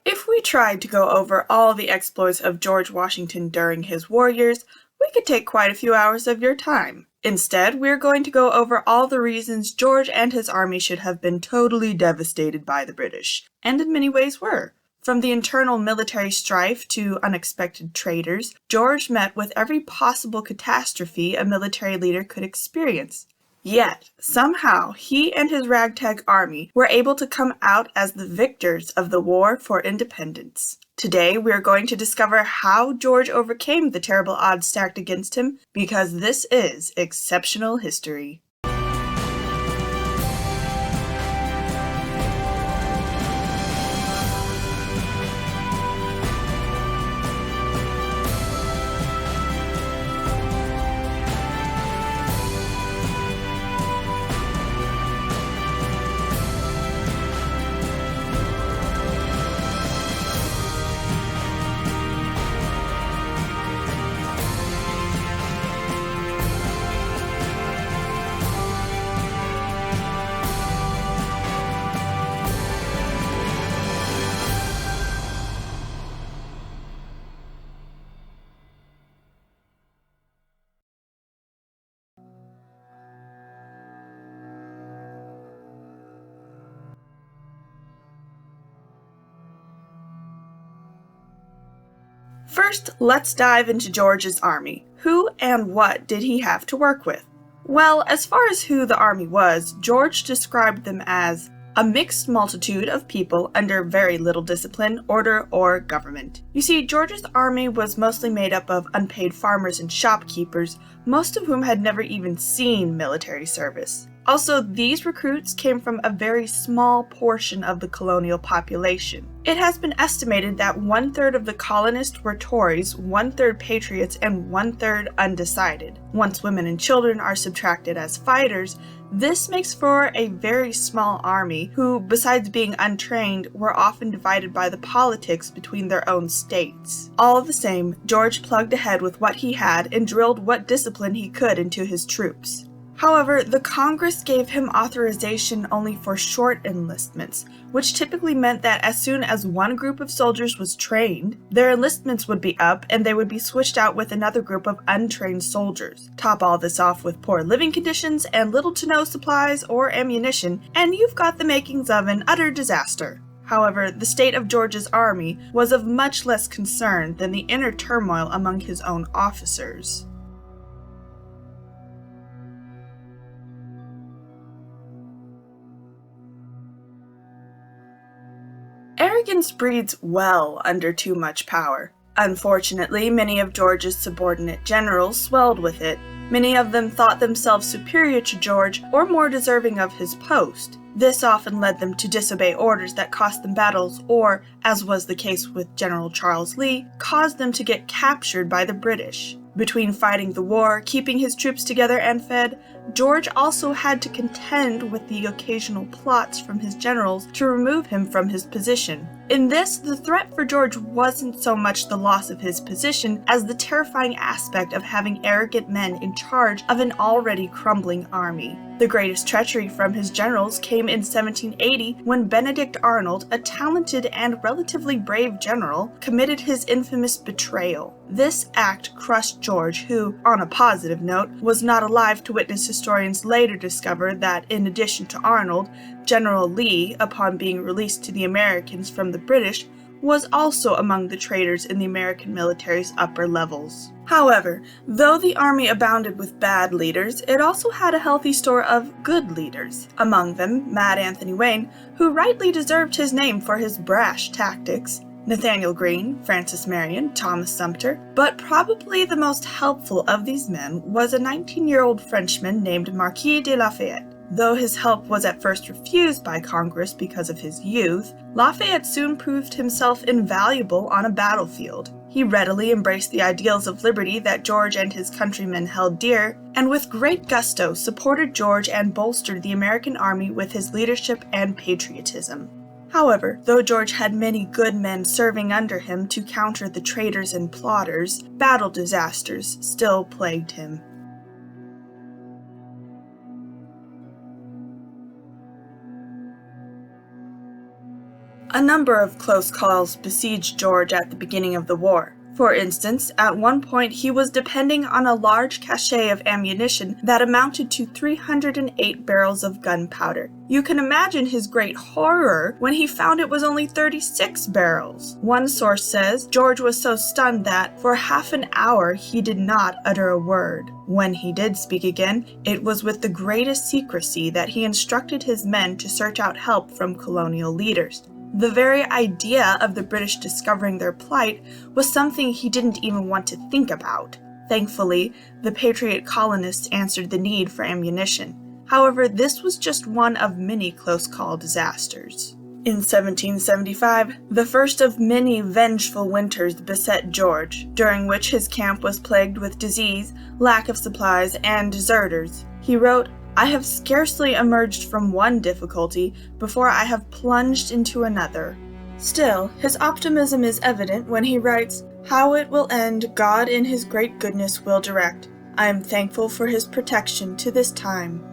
If we tried to go over all the exploits of George Washington during his war years, we could take quite a few hours of your time. Instead, we're going to go over all the reasons George and his army should have been totally devastated by the British, and in many ways were. From the internal military strife to unexpected traitors, George met with every possible catastrophe a military leader could experience. Yet, somehow, he and his ragtag army were able to come out as the victors of the war for independence. Today, we are going to discover how George overcame the terrible odds stacked against him, because this is exceptional history. First, let's dive into George's army. Who and what did he have to work with? Well, as far as who the army was, George described them as a mixed multitude of people under very little discipline, order, or government. You see, George's army was mostly made up of unpaid farmers and shopkeepers, most of whom had never even seen military service. Also, these recruits came from a very small portion of the colonial population. It has been estimated that 1/3 of the colonists were Tories, 1/3 patriots, and 1/3 undecided. Once women and children are subtracted as fighters, this makes for a very small army who, besides being untrained, were often divided by the politics between their own states. All the same, George plugged ahead with what he had and drilled what discipline he could into his troops. However, the Congress gave him authorization only for short enlistments, which typically meant that as soon as one group of soldiers was trained, their enlistments would be up and they would be switched out with another group of untrained soldiers. Top all this off with poor living conditions and little to no supplies or ammunition, and you've got the makings of an utter disaster. However, the state of George's army was of much less concern than the inner turmoil among his own officers. Arrogance breeds well under too much power. Unfortunately, many of George's subordinate generals swelled with it. Many of them thought themselves superior to George or more deserving of his post. This often led them to disobey orders that cost them battles or, as was the case with General Charles Lee, caused them to get captured by the British. Between fighting the war, keeping his troops together and fed, George also had to contend with the occasional plots from his generals to remove him from his position. In this, the threat for George wasn't so much the loss of his position as the terrifying aspect of having arrogant men in charge of an already crumbling army. The greatest treachery from his generals came in 1780 when Benedict Arnold, a talented and relatively brave general, committed his infamous betrayal. This act crushed George, who, on a positive note, was not alive to witness historians later discover that, in addition to Arnold, General Lee, upon being released to the Americans from the British, was also among the traitors in the American military's upper levels. However, though the army abounded with bad leaders, it also had a healthy store of good leaders. Among them, Mad Anthony Wayne, who rightly deserved his name for his brash tactics, Nathaniel Greene, Francis Marion, Thomas Sumter, but probably the most helpful of these men was a 19-year-old Frenchman named Marquis de Lafayette. Though his help was at first refused by Congress because of his youth, Lafayette soon proved himself invaluable on a battlefield. He readily embraced the ideals of liberty that George and his countrymen held dear, and with great gusto supported George and bolstered the American army with his leadership and patriotism. However, though George had many good men serving under him to counter the traitors and plotters, battle disasters still plagued him. A number of close calls besieged George at the beginning of the war. For instance, at one point he was depending on a large cache of ammunition that amounted to 308 barrels of gunpowder. You can imagine his great horror when he found it was only 36 barrels. One source says George was so stunned that, for half an hour, he did not utter a word. When he did speak again, it was with the greatest secrecy that he instructed his men to search out help from colonial leaders. The very idea of the British discovering their plight was something he didn't even want to think about. Thankfully, the Patriot colonists answered the need for ammunition. However, this was just one of many close-call disasters. In 1775, the first of many vengeful winters beset George, during which his camp was plagued with disease, lack of supplies, and deserters. He wrote, "I have scarcely emerged from one difficulty before I have plunged into another." Still, his optimism is evident when he writes, "How it will end, God in his great goodness will direct. I am thankful for his protection to this time."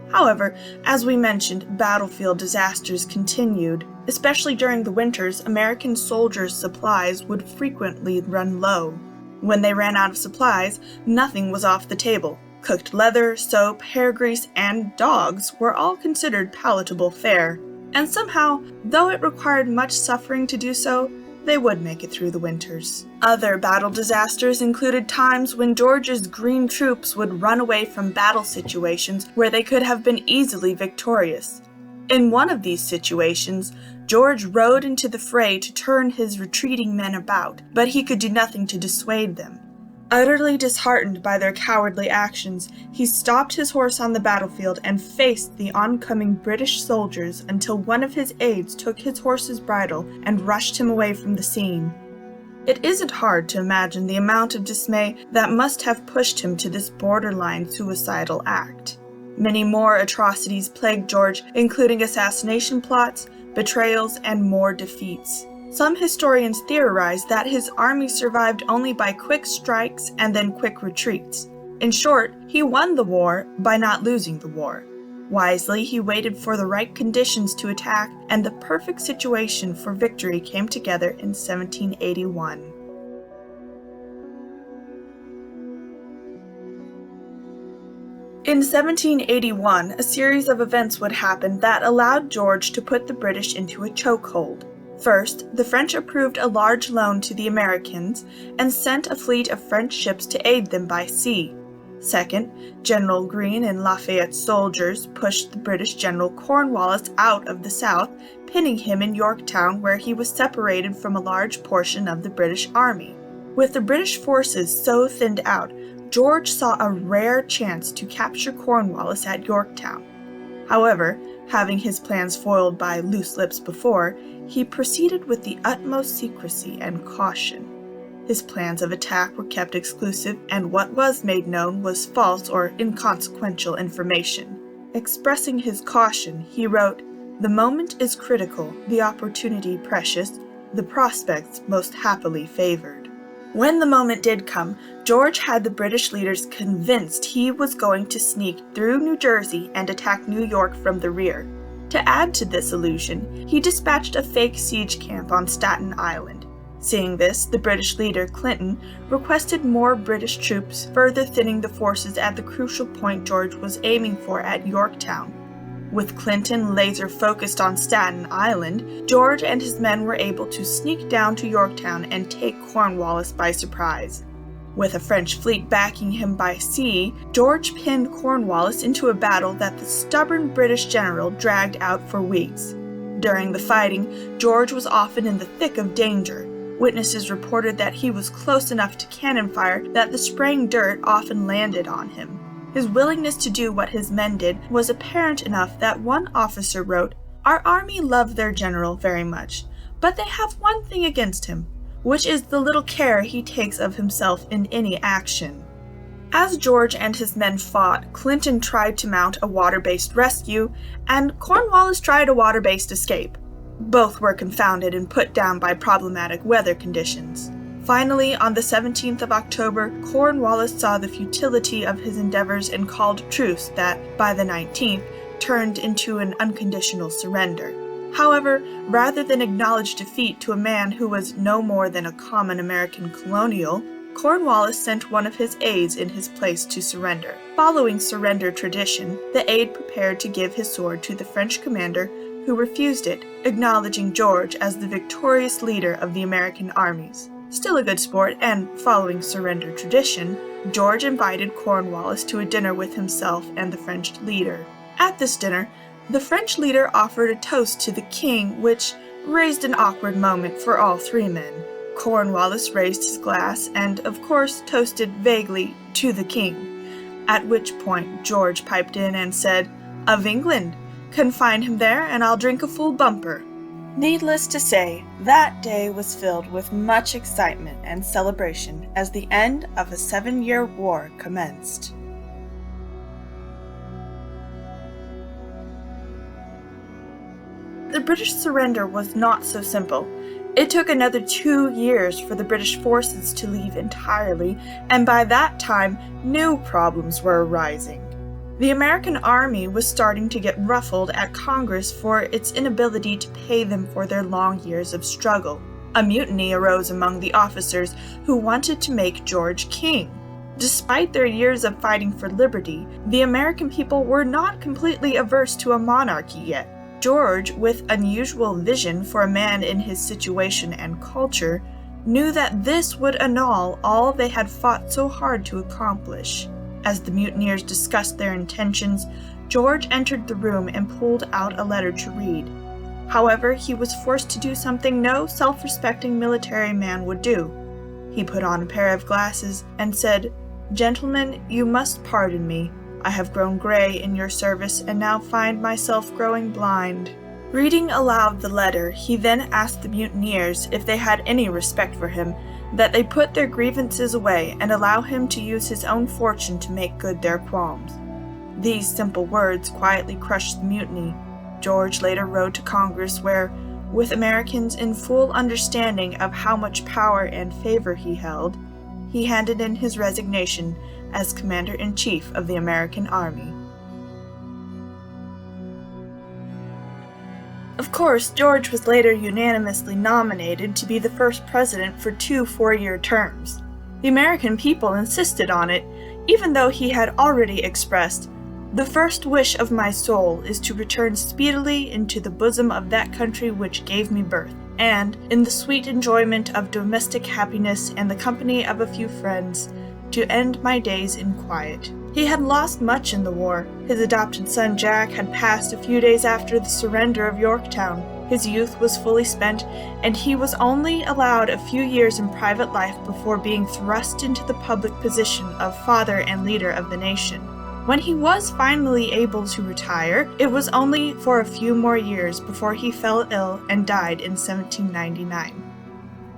However, as we mentioned, battlefield disasters continued. Especially during the winters, American soldiers' supplies would frequently run low. When they ran out of supplies, nothing was off the table. Cooked leather, soap, hair grease, and dogs were all considered palatable fare. And somehow, though it required much suffering to do so, they would make it through the winters. Other battle disasters included times when George's green troops would run away from battle situations where they could have been easily victorious. In one of these situations, George rode into the fray to turn his retreating men about, but he could do nothing to dissuade them. Utterly disheartened by their cowardly actions, he stopped his horse on the battlefield and faced the oncoming British soldiers until one of his aides took his horse's bridle and rushed him away from the scene. It isn't hard to imagine the amount of dismay that must have pushed him to this borderline suicidal act. Many more atrocities plagued George, including assassination plots, betrayals, and more defeats. Some historians theorize that his army survived only by quick strikes and then quick retreats. In short, he won the war by not losing the war. Wisely, he waited for the right conditions to attack, and the perfect situation for victory came together in 1781. In 1781, a series of events would happen that allowed George to put the British into a chokehold. First, the French approved a large loan to the Americans and sent a fleet of French ships to aid them by sea. Second, General Greene and Lafayette's soldiers pushed the British General Cornwallis out of the South, pinning him in Yorktown, where he was separated from a large portion of the British army. With the British forces so thinned out, George saw a rare chance to capture Cornwallis at Yorktown. However, having his plans foiled by loose lips before, he proceeded with the utmost secrecy and caution. His plans of attack were kept exclusive, and what was made known was false or inconsequential information. Expressing his caution, he wrote, "The moment is critical, the opportunity precious, the prospects most happily favored." When the moment did come, George had the British leaders convinced he was going to sneak through New Jersey and attack New York from the rear. To add to this illusion, he dispatched a fake siege camp on Staten Island. Seeing this, the British leader, Clinton, requested more British troops, further thinning the forces at the crucial point George was aiming for at Yorktown. With Clinton laser-focused on Staten Island, George and his men were able to sneak down to Yorktown and take Cornwallis by surprise. With a French fleet backing him by sea, George pinned Cornwallis into a battle that the stubborn British general dragged out for weeks. During the fighting, George was often in the thick of danger. Witnesses reported that he was close enough to cannon fire that the spraying dirt often landed on him. His willingness to do what his men did was apparent enough that one officer wrote, "Our army love their general very much, but they have one thing against him, which is the little care he takes of himself in any action." As George and his men fought, Clinton tried to mount a water-based rescue, and Cornwallis tried a water-based escape. Both were confounded and put down by problematic weather conditions. Finally, on the 17th of October, Cornwallis saw the futility of his endeavors and called a truce that, by the 19th, turned into an unconditional surrender. However, rather than acknowledge defeat to a man who was no more than a common American colonial, Cornwallis sent one of his aides in his place to surrender. Following surrender tradition, the aide prepared to give his sword to the French commander, who refused it, acknowledging George as the victorious leader of the American armies. Still a good sport, and following surrender tradition, George invited Cornwallis to a dinner with himself and the French leader. At this dinner, the French leader offered a toast to the king, which raised an awkward moment for all three men. Cornwallis raised his glass and, of course, toasted vaguely to the king, at which point George piped in and said, "Of England. Confine him there, and I'll drink a full bumper." Needless to say, that day was filled with much excitement and celebration as the end of a 7-year war commenced. The British surrender was not so simple. It took another 2 years for the British forces to leave entirely, and by that time, new problems were arising. The American army was starting to get ruffled at Congress for its inability to pay them for their long years of struggle. A mutiny arose among the officers who wanted to make George king. Despite their years of fighting for liberty, the American people were not completely averse to a monarchy yet. George, with unusual vision for a man in his situation and culture, knew that this would annul all they had fought so hard to accomplish. As the mutineers discussed their intentions, George entered the room and pulled out a letter to read. However, he was forced to do something no self-respecting military man would do. He put on a pair of glasses and said, "Gentlemen, you must pardon me. I have grown gray in your service and now find myself growing blind." Reading aloud the letter, he then asked the mutineers if they had any respect for him, that they put their grievances away and allow him to use his own fortune to make good their qualms. These simple words quietly crushed the mutiny. George later rode to Congress where, with Americans in full understanding of how much power and favor he held, he handed in his resignation as Commander-in-Chief of the American Army. Of course, George was later unanimously nominated to be the first president for 2 4-year terms. The American people insisted on it, even though he had already expressed, "The first wish of my soul is to return speedily into the bosom of that country which gave me birth, and, in the sweet enjoyment of domestic happiness and the company of a few friends, to end my days in quiet." He had lost much in the war. His adopted son Jack had passed a few days after the surrender of Yorktown. His youth was fully spent, and he was only allowed a few years in private life before being thrust into the public position of father and leader of the nation. When he was finally able to retire, it was only for a few more years before he fell ill and died in 1799.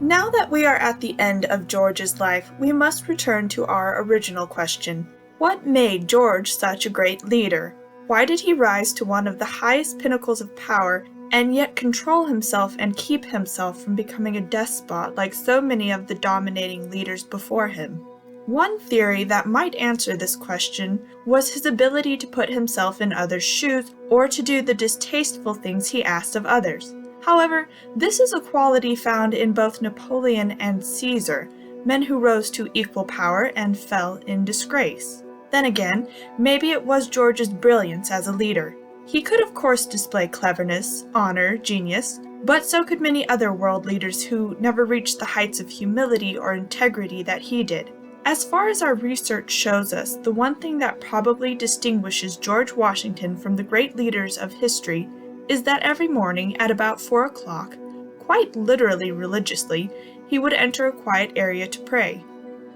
Now that we are at the end of George's life, we must return to our original question. What made George such a great leader? Why did he rise to one of the highest pinnacles of power and yet control himself and keep himself from becoming a despot like so many of the dominating leaders before him? One theory that might answer this question was his ability to put himself in others' shoes or to do the distasteful things he asked of others. However, this is a quality found in both Napoleon and Caesar, men who rose to equal power and fell in disgrace. Then again, maybe it was George's brilliance as a leader. He could of course display cleverness, honor, genius, but so could many other world leaders who never reached the heights of humility or integrity that he did. As far as our research shows us, the one thing that probably distinguishes George Washington from the great leaders of history is that every morning at about 4 o'clock, quite literally religiously, he would enter a quiet area to pray.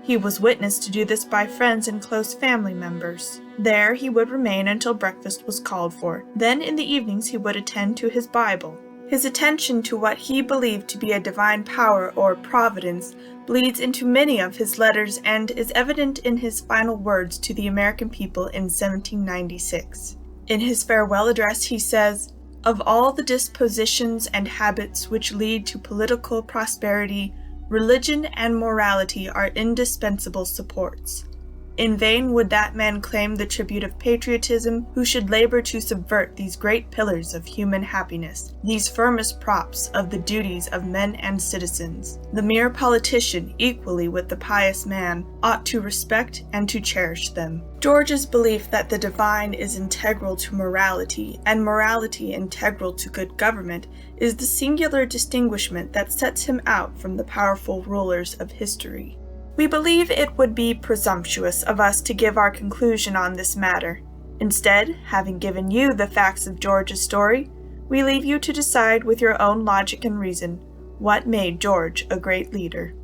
He was witnessed to do this by friends and close family members. There he would remain until breakfast was called for. Then in the evenings he would attend to his Bible. His attention to what he believed to be a divine power or providence bleeds into many of his letters and is evident in his final words to the American people in 1796. In his farewell address he says, "Of all the dispositions and habits which lead to political prosperity, religion and morality are indispensable supports. In vain would that man claim the tribute of patriotism who should labor to subvert these great pillars of human happiness, these firmest props of the duties of men and citizens. The mere politician, equally with the pious man, ought to respect and to cherish them. George's belief that the divine is integral to morality, and morality integral to good government, is the singular distinguishment that sets him out from the powerful rulers of history. We believe it would be presumptuous of us to give our conclusion on this matter. Instead, having given you the facts of George's story, we leave you to decide with your own logic and reason what made George a great leader.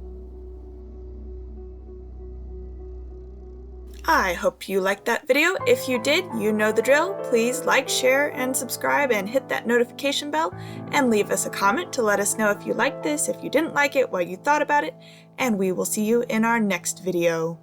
I hope you liked that video. If you did, you know the drill. Please like, share, and subscribe, and hit that notification bell, and leave us a comment to let us know if you liked this, if you didn't like it, what you thought about it, and we will see you in our next video.